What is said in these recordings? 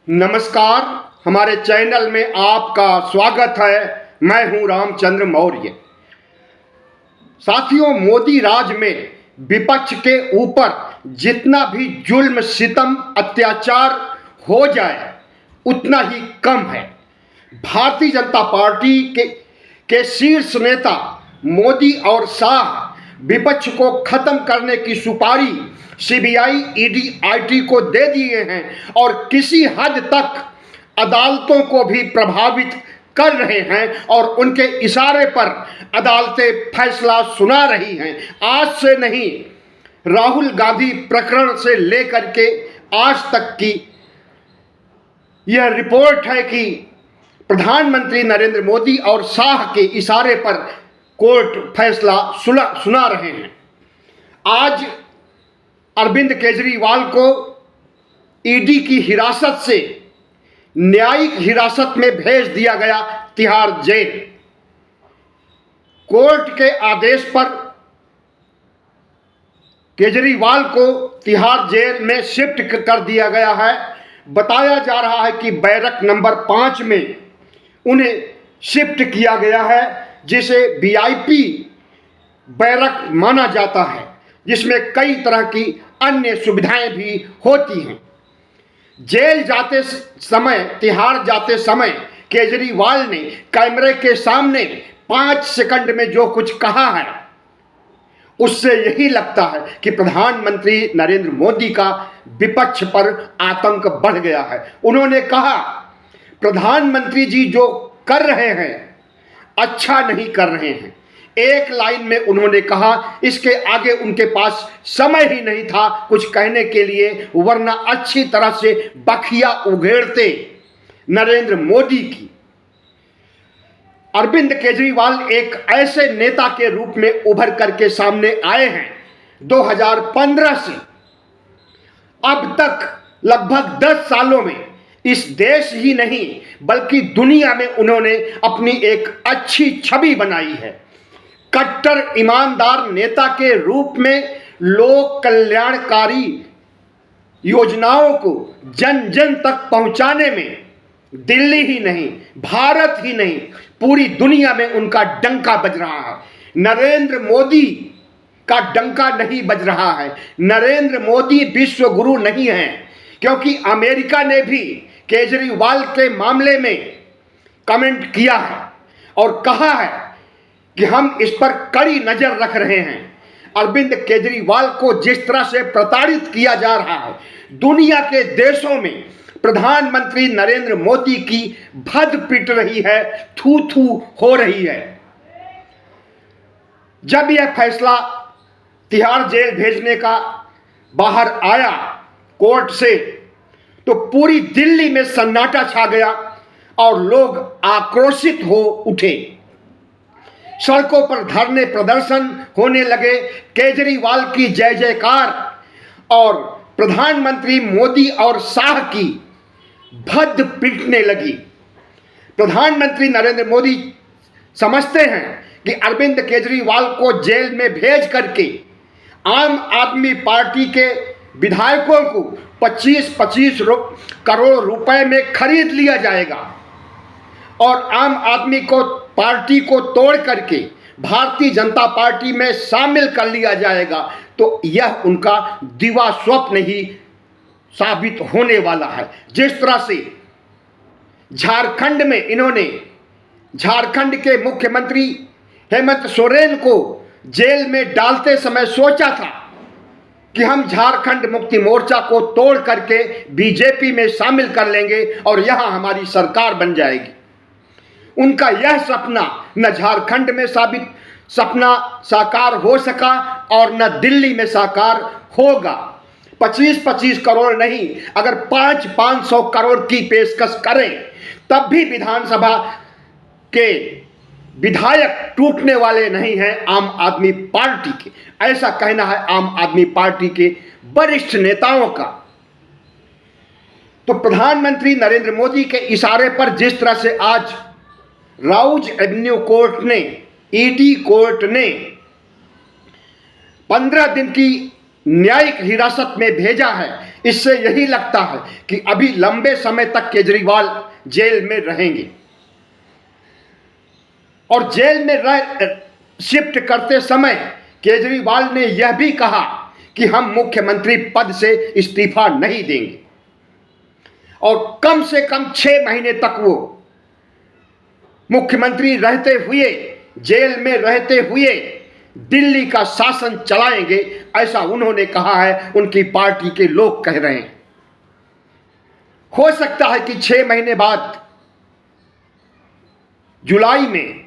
नमस्कार, हमारे चैनल में आपका स्वागत है। मैं हूं रामचंद्र मौर्य। साथियों, मोदी राज में विपक्ष के ऊपर जितना भी जुल्म, सितम, अत्याचार हो जाए उतना ही कम है। भारतीय जनता पार्टी के शीर्ष नेता मोदी और शाह विपक्ष को खत्म करने की सुपारी सीबीआई, ईडी, आईटी को दे दिए हैं और किसी हद तक अदालतों को भी प्रभावित कर रहे हैं और उनके इशारे पर अदालतें फैसला सुना रही हैं। आज से नहीं, राहुल गांधी प्रकरण से लेकर के आज तक की यह रिपोर्ट है कि प्रधानमंत्री नरेंद्र मोदी और शाह के इशारे पर कोर्ट फैसला सुना रहे हैं। आज अरविंद केजरीवाल को ईडी की हिरासत से न्यायिक हिरासत में भेज दिया गया तिहाड़ जेल। कोर्ट के आदेश पर केजरीवाल को तिहाड़ जेल में शिफ्ट कर दिया गया है। बताया जा रहा है कि बैरक नंबर 5 में उन्हें शिफ्ट किया गया है, जिसे वीआईपी बैरक माना जाता है, जिसमें कई तरह की अन्य सुविधाएं भी होती हैं। जेल जाते समय, तिहाड़ जाते समय केजरीवाल ने कैमरे के सामने 5 सेकंड में जो कुछ कहा है, उससे यही लगता है कि प्रधानमंत्री नरेंद्र मोदी का विपक्ष पर आतंक बढ़ गया है। उन्होंने कहा, प्रधानमंत्री जी जो कर रहे हैं अच्छा नहीं कर रहे हैं। एक लाइन में उन्होंने कहा, इसके आगे उनके पास समय ही नहीं था कुछ कहने के लिए, वरना अच्छी तरह से बखिया उघेड़ते नरेंद्र मोदी की। अरविंद केजरीवाल एक ऐसे नेता के रूप में उभर करके सामने आए हैं। 2015 से अब तक लगभग 10 सालों में इस देश ही नहीं बल्कि दुनिया में उन्होंने अपनी एक अच्छी छवि बनाई है। कट्टर ईमानदार नेता के रूप में लोक कल्याणकारी योजनाओं को जन जन तक पहुंचाने में दिल्ली ही नहीं, भारत ही नहीं, पूरी दुनिया में उनका डंका बज रहा है। नरेंद्र मोदी का डंका नहीं बज रहा है। नरेंद्र मोदी विश्व गुरु नहीं है, क्योंकि अमेरिका ने भी केजरीवाल के मामले में कमेंट किया है और कहा है कि हम इस पर कड़ी नजर रख रहे हैं। अरविंद केजरीवाल को जिस तरह से प्रताड़ित किया जा रहा है, दुनिया के देशों में प्रधानमंत्री नरेंद्र मोदी की भद पिट रही है, थू थू हो रही है। जब यह फैसला तिहाड़ जेल भेजने का बाहर आया कोर्ट से, तो पूरी दिल्ली में सन्नाटा छा गया और लोग आक्रोशित हो उठे। सड़कों पर धरने प्रदर्शन होने लगे, केजरीवाल की जय जयकार और प्रधानमंत्री मोदी और शाह की भद्द पिटने लगी। प्रधानमंत्री नरेंद्र मोदी समझते हैं कि अरविंद केजरीवाल को जेल में भेज करके आम आदमी पार्टी के विधायकों को 25-25 करोड़ रुपए में खरीद लिया जाएगा और आम आदमी को पार्टी को तोड़ करके भारतीय जनता पार्टी में शामिल कर लिया जाएगा। तो यह उनका दिवा स्वप्न ही साबित होने वाला है। जिस तरह से झारखंड में इन्होंने झारखंड के मुख्यमंत्री हेमंत सोरेन को जेल में डालते समय सोचा था कि हम झारखंड मुक्ति मोर्चा को तोड़ करके बीजेपी में शामिल कर लेंगे और यहां हमारी सरकार बन जाएगी। उनका यह सपना न झारखंड में सपना साकार हो सका और न दिल्ली में साकार होगा। 25-25 करोड़ नहीं, अगर 500-500 करोड़ की पेशकश करें तब भी विधानसभा के विधायक टूटने वाले नहीं हैं आम आदमी पार्टी के। ऐसा कहना है आम आदमी पार्टी के वरिष्ठ नेताओं का। तो प्रधानमंत्री नरेंद्र मोदी के इशारे पर जिस तरह से आज राउज एवेन्यू कोर्ट ने, ईडी कोर्ट ने 15 दिन की न्यायिक हिरासत में भेजा है, इससे यही लगता है कि अभी लंबे समय तक केजरीवाल जेल में रहेंगे। और जेल में शिफ्ट करते समय केजरीवाल ने यह भी कहा कि हम मुख्यमंत्री पद से इस्तीफा नहीं देंगे। और कम से कम 6 महीने तक वो मुख्यमंत्री रहते हुए, जेल में रहते हुए दिल्ली का शासन चलाएंगे, ऐसा उन्होंने कहा है, उनकी पार्टी के लोग कह रहे हैं। हो सकता है कि 6 महीने बाद जुलाई में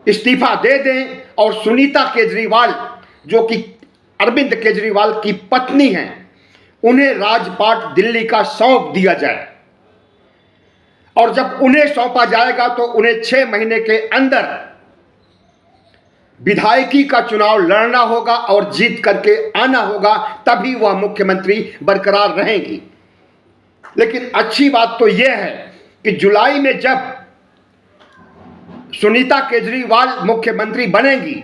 इस्तीफा दे दें और सुनीता केजरीवाल, जो कि अरविंद केजरीवाल की पत्नी हैं, उन्हें राजपाट दिल्ली का सौंप दिया जाए। और जब उन्हें सौंपा जाएगा तो उन्हें 6 महीने के अंदर विधायकी का चुनाव लड़ना होगा और जीत करके आना होगा, तभी वह मुख्यमंत्री बरकरार रहेंगी। लेकिन अच्छी बात तो यह है कि जुलाई में जब सुनीता केजरीवाल मुख्यमंत्री बनेंगी,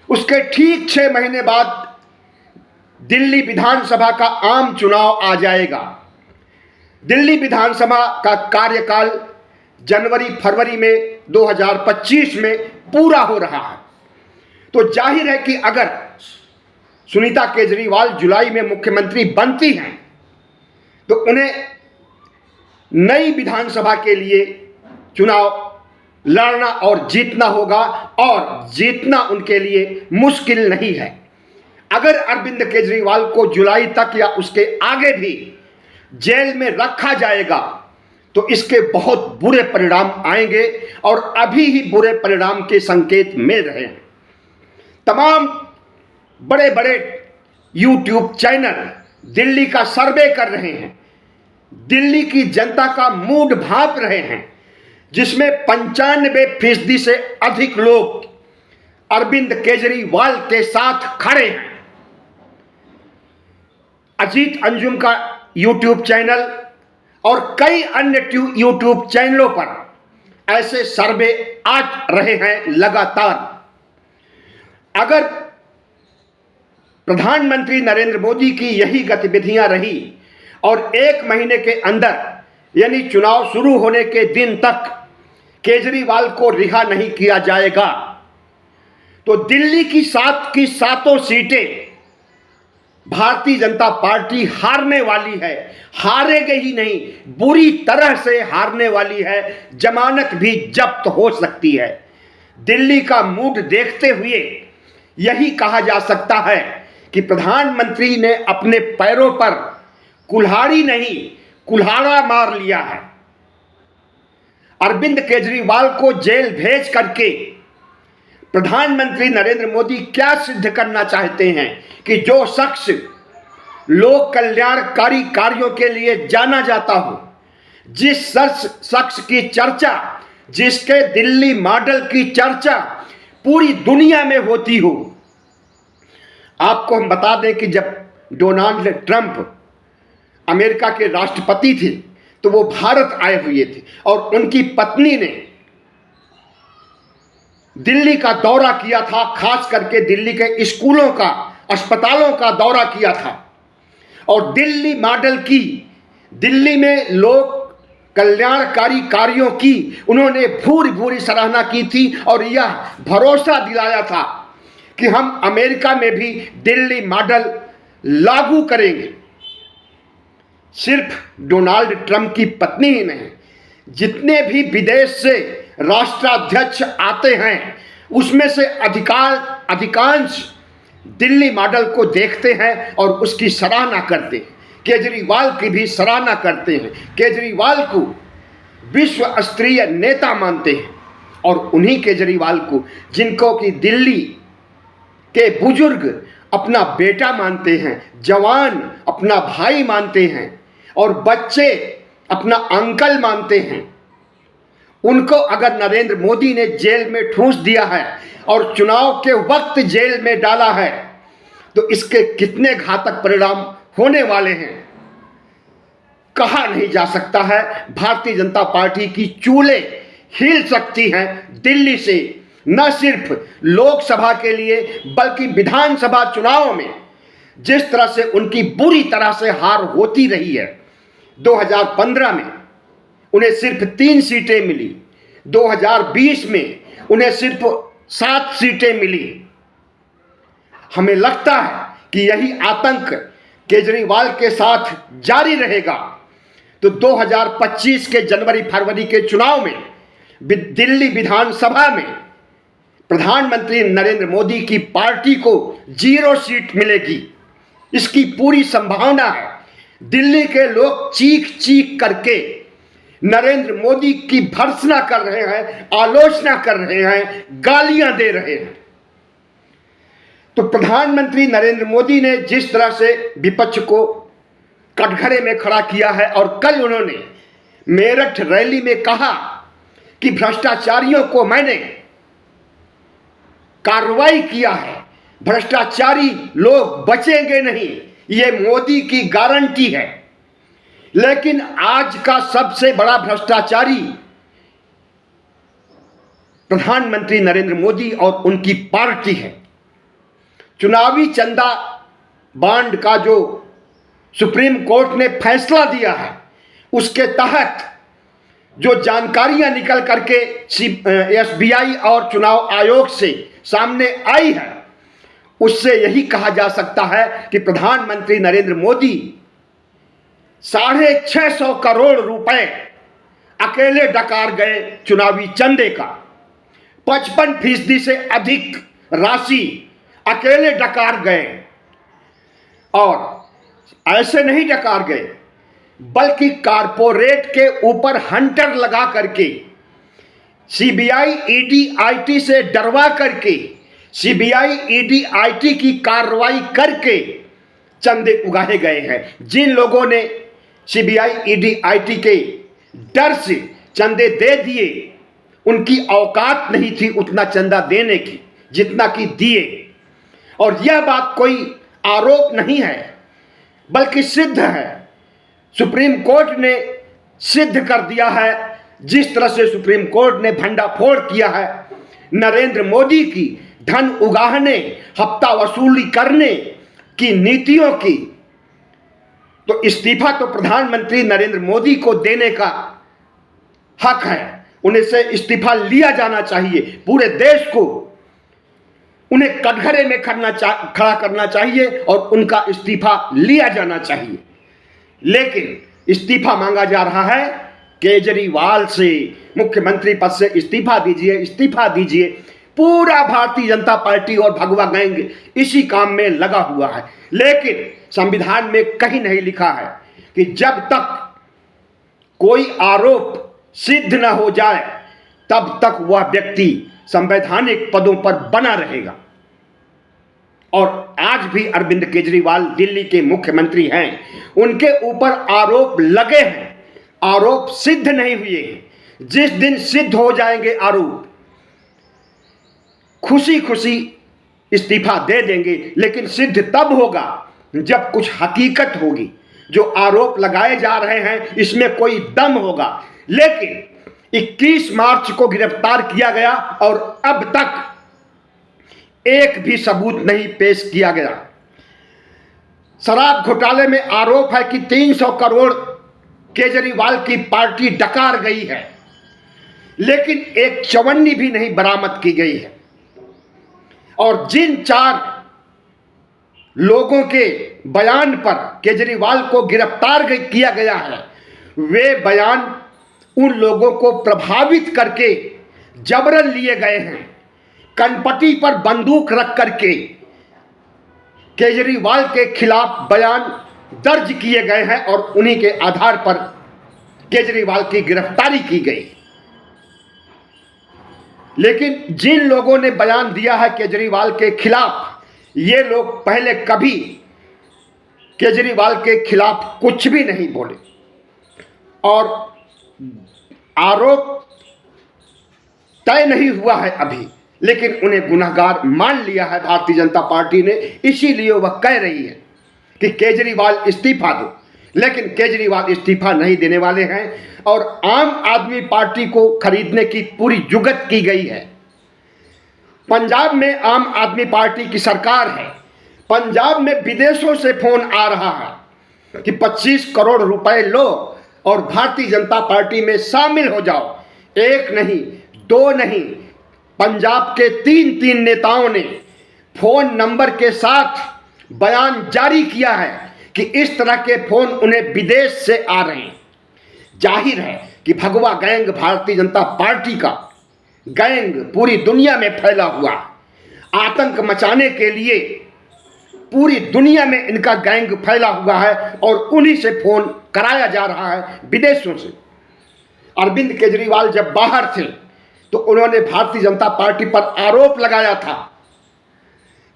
उसके ठीक 6 महीने बाद दिल्ली विधानसभा का आम चुनाव आ जाएगा। दिल्ली विधानसभा का कार्यकाल जनवरी-फरवरी में 2025 में पूरा हो रहा है। तो जाहिर है कि अगर सुनीता केजरीवाल जुलाई में मुख्यमंत्री बनती हैं तो उन्हें नई विधानसभा के लिए चुनाव लड़ना और जीतना होगा, और जीतना उनके लिए मुश्किल नहीं है। अगर अरविंद केजरीवाल को जुलाई तक या उसके आगे भी जेल में रखा जाएगा तो इसके बहुत बुरे परिणाम आएंगे, और अभी ही बुरे परिणाम के संकेत मिल रहे हैं। तमाम बड़े बड़े यूट्यूब चैनल दिल्ली का सर्वे कर रहे हैं, दिल्ली की जनता का मूड भांप रहे हैं, जिसमें 95% से अधिक लोग अरविंद केजरीवाल के साथ खड़े हैं। अजीत अंजुम का यूट्यूब चैनल और कई अन्य यूट्यूब चैनलों पर ऐसे सर्वे आ रहे हैं लगातार। अगर प्रधानमंत्री नरेंद्र मोदी की यही गतिविधियां रही और 1 महीने के अंदर, यानी चुनाव शुरू होने के दिन तक केजरीवाल को रिहा नहीं किया जाएगा, तो दिल्ली की 7 की 7 सीटें भारतीय जनता पार्टी हारने वाली है। हारेगी ही नहीं, बुरी तरह से हारने वाली है, जमानत भी जब्त हो सकती है। दिल्ली का मूड देखते हुए यही कहा जा सकता है कि प्रधानमंत्री ने अपने पैरों पर कुल्हाड़ी नहीं, कुल्हाड़ा मार लिया है। अरविंद केजरीवाल को जेल भेज करके प्रधानमंत्री नरेंद्र मोदी क्या सिद्ध करना चाहते हैं कि जो शख्स लोक कल्याणकारी कार्यों के लिए जाना जाता हो, जिस शख्स की चर्चा, जिसके दिल्ली मॉडल की चर्चा पूरी दुनिया में होती हो। आपको हम बता दें कि जब डोनाल्ड ट्रंप अमेरिका के राष्ट्रपति थे तो वो भारत आए हुए थे, और उनकी पत्नी ने दिल्ली का दौरा किया था, खास करके दिल्ली के स्कूलों का, अस्पतालों का दौरा किया था, और दिल्ली मॉडल की, दिल्ली में लोक कल्याणकारी कार्यों की उन्होंने भूरी भूरी सराहना की थी, और यह भरोसा दिलाया था कि हम अमेरिका में भी दिल्ली मॉडल लागू करेंगे। सिर्फ डोनाल्ड ट्रंप की पत्नी ही नहीं, जितने भी विदेश से राष्ट्राध्यक्ष आते हैं उसमें से अधिकांश दिल्ली मॉडल को देखते हैं और उसकी सराहना करते हैं। केजरीवाल की भी सराहना करते हैं, केजरीवाल को विश्व स्तरीय नेता मानते हैं, और उन्हीं केजरीवाल को जिनको कि दिल्ली के बुजुर्ग अपना बेटा मानते हैं, जवान अपना भाई मानते हैं, और बच्चे अपना अंकल मानते हैं, उनको अगर नरेंद्र मोदी ने जेल में ठूंस दिया है और चुनाव के वक्त जेल में डाला है, तो इसके कितने घातक परिणाम होने वाले हैं कहा नहीं जा सकता है। भारतीय जनता पार्टी की चूलें हिल सकती हैं दिल्ली से, न सिर्फ लोकसभा के लिए बल्कि विधानसभा चुनाव में जिस तरह से उनकी बुरी तरह से हार होती रही है। 2015 में उन्हें सिर्फ 3 सीटें मिली, 2020 में उन्हें सिर्फ 7 सीटें मिली। हमें लगता है कि यही आतंक केजरीवाल के साथ जारी रहेगा तो 2025 के जनवरी फरवरी के चुनाव में दिल्ली विधानसभा में प्रधानमंत्री नरेंद्र मोदी की पार्टी को 0 सीट मिलेगी। इसकी पूरी संभावना है। दिल्ली के लोग चीख चीख करके नरेंद्र मोदी की भर्त्सना कर रहे हैं, आलोचना कर रहे हैं, गालियां दे रहे हैं। तो प्रधानमंत्री नरेंद्र मोदी ने जिस तरह से विपक्ष को कटघरे में खड़ा किया है और कल उन्होंने मेरठ रैली में कहा कि भ्रष्टाचारियों को मैंने कार्रवाई किया है, भ्रष्टाचारी लोग बचेंगे नहीं, ये मोदी की गारंटी है। लेकिन आज का सबसे बड़ा भ्रष्टाचारी प्रधानमंत्री नरेंद्र मोदी और उनकी पार्टी है। चुनावी चंदा बांड का जो सुप्रीम कोर्ट ने फैसला दिया है उसके तहत जो जानकारियां निकल करके एसबीआई और चुनाव आयोग से सामने आई है उससे यही कहा जा सकता है कि प्रधानमंत्री नरेंद्र मोदी 650 करोड़ रुपए अकेले डकार गए चुनावी चंदे का। 55% से अधिक राशि अकेले डकार गए और ऐसे नहीं डकार गए बल्कि कारपोरेट के ऊपर हंटर लगा करके सीबीआई ईडी आईटी से डरवा करके सीबीआई ईडी आईटी की कार्रवाई करके चंदे उगाए गए हैं। जिन लोगों ने सीबीआई ईडी आईटी के डर से चंदे दे दिए उनकी औकात नहीं थी उतना चंदा देने की जितना कि दिए। और यह बात कोई आरोप नहीं है बल्कि सिद्ध है। सुप्रीम कोर्ट ने सिद्ध कर दिया है। जिस तरह से सुप्रीम कोर्ट ने भंडाफोड़ किया है नरेंद्र मोदी की धन उगाहने, हफ्ता वसूली करने की नीतियों की, तो इस्तीफा तो प्रधानमंत्री नरेंद्र मोदी को देने का हक है। उन्हें से इस्तीफा लिया जाना चाहिए। पूरे देश को उन्हें कटघरे में खड़ा करना चाहिए और उनका इस्तीफा लिया जाना चाहिए। लेकिन इस्तीफा मांगा जा रहा है केजरीवाल से, मुख्यमंत्री पद से इस्तीफा दीजिए, इस्तीफा दीजिए। पूरा भारतीय जनता पार्टी और भगवा गैंग इसी काम में लगा हुआ है। लेकिन संविधान में कहीं नहीं लिखा है कि जब तक कोई आरोप सिद्ध न हो जाए तब तक वह व्यक्ति संवैधानिक पदों पर बना रहेगा। और आज भी अरविंद केजरीवाल दिल्ली के मुख्यमंत्री हैं, उनके ऊपर आरोप लगे हैं, आरोप सिद्ध नहीं हुए हैं। जिस दिन सिद्ध हो जाएंगे आरोप खुशी खुशी इस्तीफा दे देंगे, लेकिन सिद्ध तब होगा जब कुछ हकीकत होगी। जो आरोप लगाए जा रहे हैं इसमें कोई दम होगा। लेकिन 21 मार्च को गिरफ्तार किया गया और अब तक एक भी सबूत नहीं पेश किया गया। शराब घोटाले में आरोप है कि 300 करोड़ केजरीवाल की पार्टी डकार गई है, लेकिन एक चवन्नी भी नहीं बरामद की गई है। और जिन 4 लोगों के बयान पर केजरीवाल को गिरफ्तार किया गया है वे बयान उन लोगों को प्रभावित करके जबरन लिए गए हैं। कनपटी पर बंदूक रख करके केजरीवाल के खिलाफ बयान दर्ज किए गए हैं और उन्हीं के आधार पर केजरीवाल की गिरफ्तारी की गई। लेकिन जिन लोगों ने बयान दिया है केजरीवाल के खिलाफ, ये लोग पहले कभी केजरीवाल के खिलाफ कुछ भी नहीं बोले और आरोप तय नहीं हुआ है अभी, लेकिन उन्हें गुनहगार मान लिया है भारतीय जनता पार्टी ने। इसीलिए वह कह रही है कि केजरीवाल इस्तीफा दो, लेकिन केजरीवाल इस्तीफा नहीं देने वाले हैं और आम आदमी पार्टी को खरीदने की पूरी जुगत की गई है। पंजाब में आम आदमी पार्टी की सरकार है। पंजाब में विदेशों से फोन आ रहा है कि 25 करोड़ रुपए लो और भारतीय जनता पार्टी में शामिल हो जाओ। एक नहीं, दो नहीं, पंजाब के 3 नेताओं ने फोन नंबर के साथ बयान जारी किया है कि इस तरह के फोन उन्हें विदेश से आ रहे हैं। जाहिर है कि भगवा गैंग भारतीय जनता पार्टी का गैंग पूरी दुनिया में फैला हुआ है। आतंक मचाने के लिए पूरी दुनिया में इनका गैंग फैला हुआ है और उन्हीं से फोन कराया जा रहा है विदेशों से। अरविंद केजरीवाल जब बाहर थे तो उन्होंने भारतीय जनता पार्टी पर आरोप लगाया था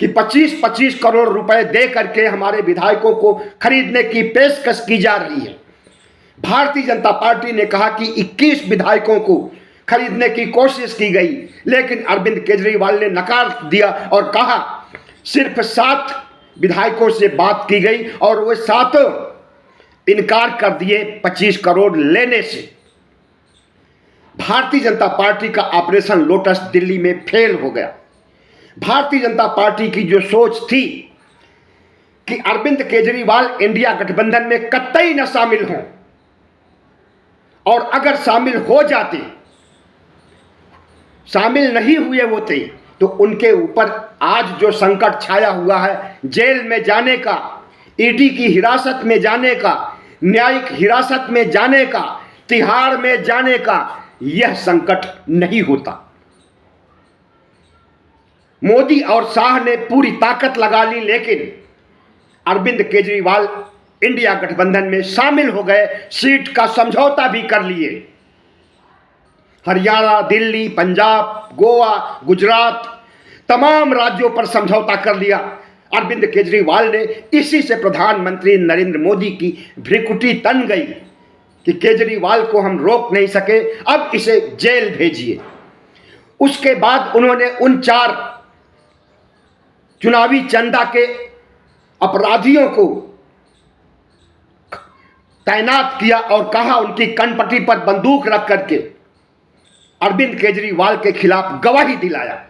कि 25-25 करोड़ रुपए दे करके हमारे विधायकों को खरीदने की पेशकश की जा रही है। भारतीय जनता पार्टी ने कहा कि 21 विधायकों को खरीदने की कोशिश की गई, लेकिन अरविंद केजरीवाल ने नकार दिया और कहा सिर्फ 7 विधायकों से बात की गई और वो 7 इनकार कर दिए 25 करोड़ लेने से। भारतीय जनता पार्टी का ऑपरेशन लोटस दिल्ली में फेल हो गया। भारतीय जनता पार्टी की जो सोच थी कि अरविंद केजरीवाल इंडिया गठबंधन में कतई न शामिल हों, और अगर शामिल हो जाते, शामिल नहीं हुए होते, तो उनके ऊपर आज जो संकट छाया हुआ है, जेल में जाने का, ईडी की हिरासत में जाने का, न्यायिक हिरासत में जाने का, तिहाड़ में जाने का, यह संकट नहीं होता। मोदी और शाह ने पूरी ताकत लगा ली, लेकिन अरविंद केजरीवाल इंडिया गठबंधन में शामिल हो गए, सीट का समझौता भी कर लिए। हरियाणा, दिल्ली, पंजाब, गोवा, गुजरात, तमाम राज्यों पर समझौता कर लिया। अरविंद केजरीवाल ने इसी से प्रधानमंत्री नरेंद्र मोदी की भ्रिकुटी तन गई कि केजरीवाल को हम रोक नहीं सके, अब इसे जेल भेजिए। उसके बाद उन्होंने उन 4 चुनावी चंदा के अपराधियों को तैनात किया और कहा उनकी कनपटी पर बंदूक रख करके अरविंद केजरीवाल के खिलाफ गवाही दिलाया,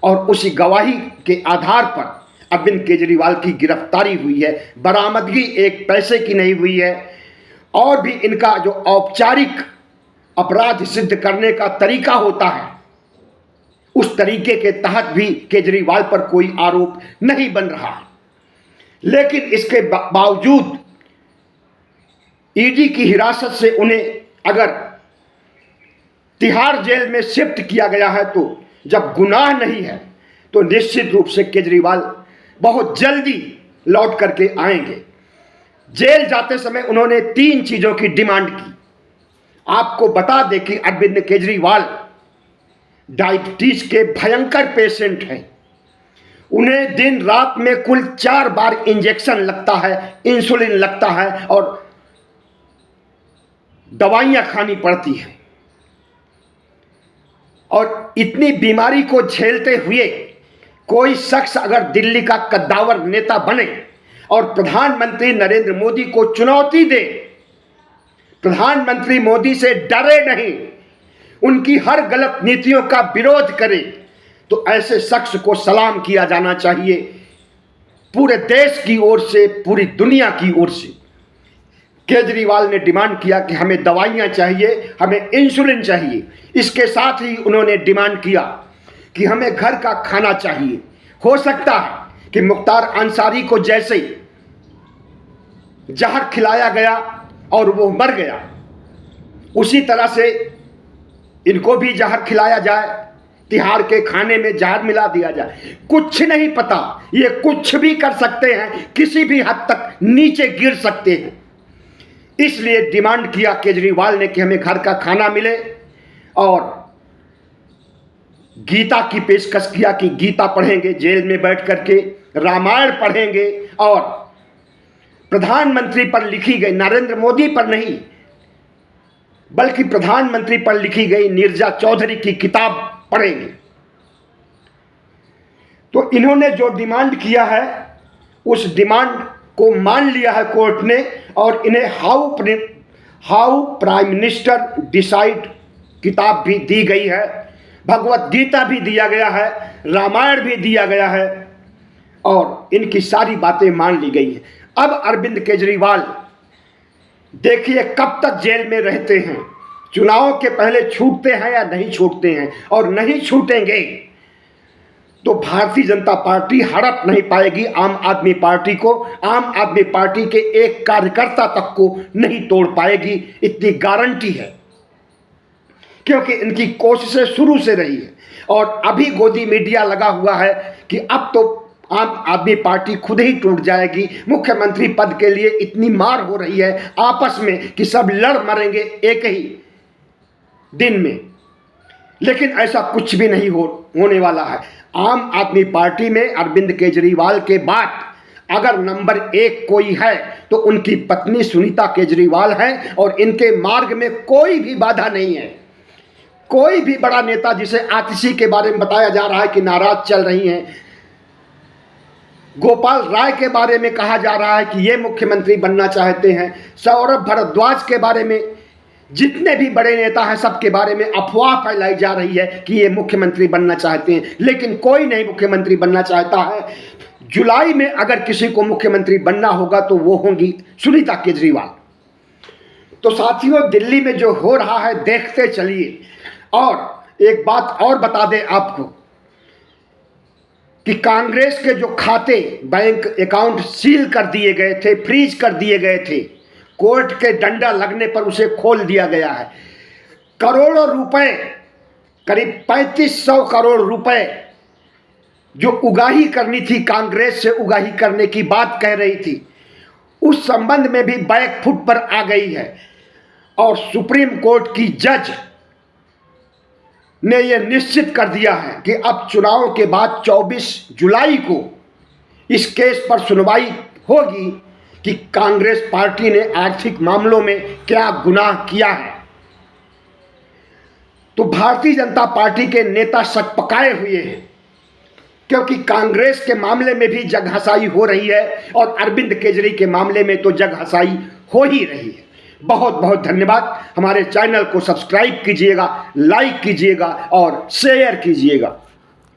और उसी गवाही के आधार पर अरविंद केजरीवाल की गिरफ्तारी हुई है। बरामदगी 1 पैसे की नहीं हुई है, और भी इनका जो औपचारिक अपराध सिद्ध करने का तरीका होता है, उस तरीके के तहत भी केजरीवाल पर कोई आरोप नहीं बन रहा। लेकिन इसके बावजूद ईडी की हिरासत से उन्हें अगर तिहाड़ जेल में शिफ्ट किया गया है, तो जब गुनाह नहीं है तो निश्चित रूप से केजरीवाल बहुत जल्दी लौट करके आएंगे। जेल जाते समय उन्होंने 3 चीजों की डिमांड की। आपको बता दें कि अरविंद केजरीवाल डायबिटीज के भयंकर पेशेंट हैं। उन्हें दिन रात में कुल 4 बार इंजेक्शन लगता है, इंसुलिन लगता है और दवाइयां खानी पड़ती हैं। और इतनी बीमारी को झेलते हुए कोई शख्स अगर दिल्ली का कद्दावर नेता बने और प्रधानमंत्री नरेंद्र मोदी को चुनौती दे, प्रधानमंत्री मोदी से डरे नहीं, उनकी हर गलत नीतियों का विरोध करे, तो ऐसे शख्स को सलाम किया जाना चाहिए पूरे देश की ओर से, पूरी दुनिया की ओर से। केजरीवाल ने डिमांड किया कि हमें दवाइयां चाहिए, हमें इंसुलिन चाहिए। इसके साथ ही उन्होंने डिमांड किया कि हमें घर का खाना चाहिए। हो सकता है कि मुख्तार अंसारी को जैसे जहर खिलाया गया और वो मर गया, उसी तरह से इनको भी जहर खिलाया जाए, तिहाड़ के खाने में जहर मिला दिया जाए। कुछ नहीं पता, ये कुछ भी कर सकते हैं, किसी भी हद तक नीचे गिर सकते हैं। इसलिए डिमांड किया केजरीवाल ने कि हमें घर का खाना मिले, और गीता की पेशकश किया कि गीता पढ़ेंगे जेल में बैठ करके, रामायण पढ़ेंगे, और प्रधानमंत्री पर लिखी गई, नरेंद्र मोदी पर नहीं बल्कि प्रधानमंत्री पर लिखी गई नीरजा चौधरी की किताब पढ़ेंगे। तो इन्होंने जो डिमांड किया है उस डिमांड को मान लिया है कोर्ट ने, और इन्हें हाउ प्राइम मिनिस्टर डिसाइड किताब भी दी गई है, भगवत गीता भी दिया गया है, रामायण भी दिया गया है, और इनकी सारी बातें मान ली गई हैं। अब अरविंद केजरीवाल देखिए कब तक जेल में रहते हैं, चुनाव के पहले छूटते हैं या नहीं छूटते हैं, और नहीं छूटेंगे तो भारतीय जनता पार्टी हड़प नहीं पाएगी आम आदमी पार्टी को, आम आदमी पार्टी के एक कार्यकर्ता तक को नहीं तोड़ पाएगी, इतनी गारंटी है, क्योंकि इनकी कोशिशें शुरू से रही है। और अभी गोदी मीडिया लगा हुआ है कि अब तो आम आदमी पार्टी खुद ही टूट जाएगी, मुख्यमंत्री पद के लिए इतनी मार हो रही है आपस में कि सब लड़ मरेंगे एक ही दिन में। लेकिन ऐसा कुछ भी नहीं होने वाला है। आम आदमी पार्टी में अरविंद केजरीवाल के बाद अगर नंबर 1 कोई है तो उनकी पत्नी सुनीता केजरीवाल है, और इनके मार्ग में कोई भी बाधा नहीं है। कोई भी बड़ा नेता, जिसे आतिशी के बारे में बताया जा रहा है कि नाराज चल रही हैं, गोपाल राय के बारे में कहा जा रहा है कि ये मुख्यमंत्री बनना चाहते हैं, सौरभ भारद्वाज के बारे में, जितने भी बड़े नेता हैं सबके बारे में अफवाह फैलाई जा रही है कि ये मुख्यमंत्री बनना चाहते हैं, लेकिन कोई नहीं मुख्यमंत्री बनना चाहता है। जुलाई में अगर किसी को मुख्यमंत्री बनना होगा तो वो होंगी सुनीता केजरीवाल। तो साथियों, दिल्ली में जो हो रहा है देखते चलिए। और एक बात और बता दें आपको कि कांग्रेस के जो खाते, बैंक अकाउंट सील कर दिए गए थे, फ्रीज कर दिए गए थे, कोर्ट के डंडा लगने पर उसे खोल दिया गया है। करोड़ों रुपए, करीब 3500 करोड़ रुपए जो उगाही करनी थी, कांग्रेस से उगाही करने की बात कह रही थी, उस संबंध में भी बैक फुट पर आ गई है। और सुप्रीम कोर्ट की जज ने यह निश्चित कर दिया है कि अब चुनाव के बाद 24 जुलाई को इस केस पर सुनवाई होगी कि कांग्रेस पार्टी ने आर्थिक मामलों में क्या गुनाह किया है। तो भारतीय जनता पार्टी के नेता सकपकाए हुए हैं, क्योंकि कांग्रेस के मामले में भी जगहंसाई हो रही है और अरविंद केजरी के मामले में तो जगहंसाई हो ही रही है। बहुत बहुत धन्यवाद। हमारे चैनल को सब्सक्राइब कीजिएगा, लाइक कीजिएगा और शेयर कीजिएगा।